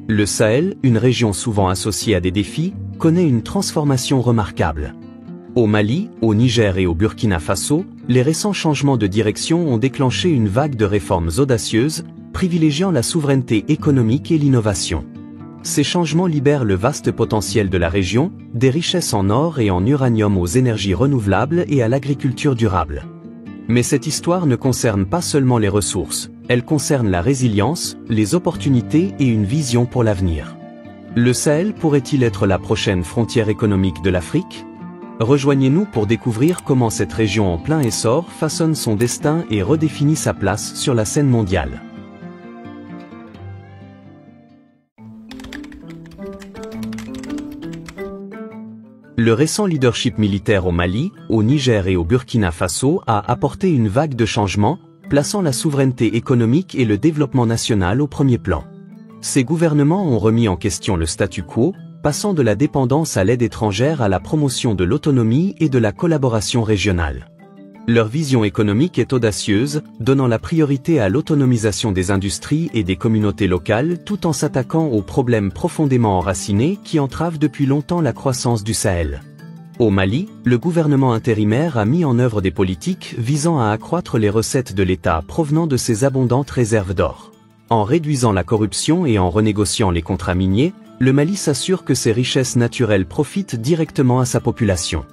Le Sahel, une région souvent associée à des défis, connaît une transformation remarquable. Au Mali, au Niger et au Burkina Faso, les récents changements de direction ont déclenché une vague de réformes audacieuses, privilégiant la souveraineté économique et l'innovation. Ces changements libèrent le vaste potentiel de la région, des richesses en or et en uranium aux énergies renouvelables et à l'agriculture durable. Mais cette histoire ne concerne pas seulement les ressources, elle concerne la résilience, les opportunités et une vision pour l'avenir. Le Sahel pourrait-il être la prochaine frontière économique de l'Afrique? Rejoignez-nous pour découvrir comment cette région en plein essor façonne son destin et redéfinit sa place sur la scène mondiale. Le récent leadership militaire au Mali, au Niger et au Burkina Faso a apporté une vague de changements, plaçant la souveraineté économique et le développement national au premier plan. Ces gouvernements ont remis en question le statu quo, passant de la dépendance à l'aide étrangère à la promotion de l'autonomie et de la collaboration régionale. Leur vision économique est audacieuse, donnant la priorité à l'autonomisation des industries et des communautés locales tout en s'attaquant aux problèmes profondément enracinés qui entravent depuis longtemps la croissance du Sahel. Au Mali, le gouvernement intérimaire a mis en œuvre des politiques visant à accroître les recettes de l'État provenant de ses abondantes réserves d'or. En réduisant la corruption et en renégociant les contrats miniers, le Mali s'assure que ses richesses naturelles profitent directement à sa population.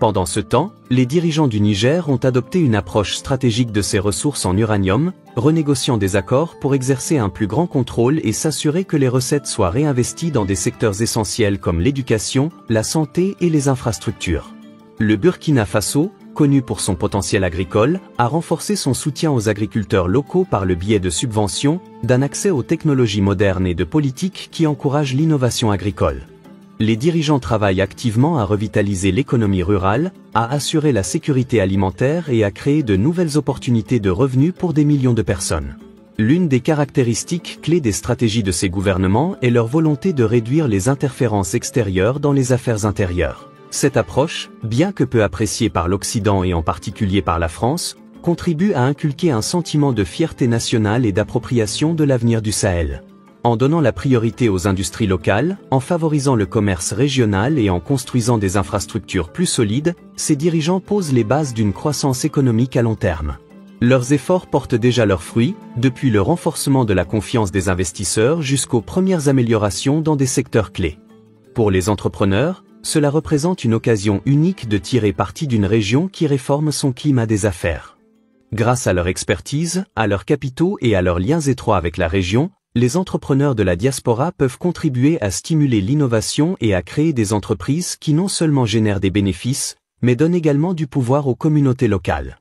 Pendant ce temps, les dirigeants du Niger ont adopté une approche stratégique de ses ressources en uranium, renégociant des accords pour exercer un plus grand contrôle et s'assurer que les recettes soient réinvesties dans des secteurs essentiels comme l'éducation, la santé et les infrastructures. Le Burkina Faso, connu pour son potentiel agricole, a renforcé son soutien aux agriculteurs locaux par le biais de subventions, d'un accès aux technologies modernes et de politiques qui encouragent l'innovation agricole. Les dirigeants travaillent activement à revitaliser l'économie rurale, à assurer la sécurité alimentaire et à créer de nouvelles opportunités de revenus pour des millions de personnes. L'une des caractéristiques clés des stratégies de ces gouvernements est leur volonté de réduire les interférences extérieures dans les affaires intérieures. Cette approche, bien que peu appréciée par l'Occident et en particulier par la France, contribue à inculquer un sentiment de fierté nationale et d'appropriation de l'avenir du Sahel. En donnant la priorité aux industries locales, en favorisant le commerce régional et en construisant des infrastructures plus solides, ces dirigeants posent les bases d'une croissance économique à long terme. Leurs efforts portent déjà leurs fruits, depuis le renforcement de la confiance des investisseurs jusqu'aux premières améliorations dans des secteurs clés. Pour les entrepreneurs, cela représente une occasion unique de tirer parti d'une région qui réforme son climat des affaires. Grâce à leur expertise, à leurs capitaux et à leurs liens étroits avec la région, les entrepreneurs de la diaspora peuvent contribuer à stimuler l'innovation et à créer des entreprises qui non seulement génèrent des bénéfices, mais donnent également du pouvoir aux communautés locales.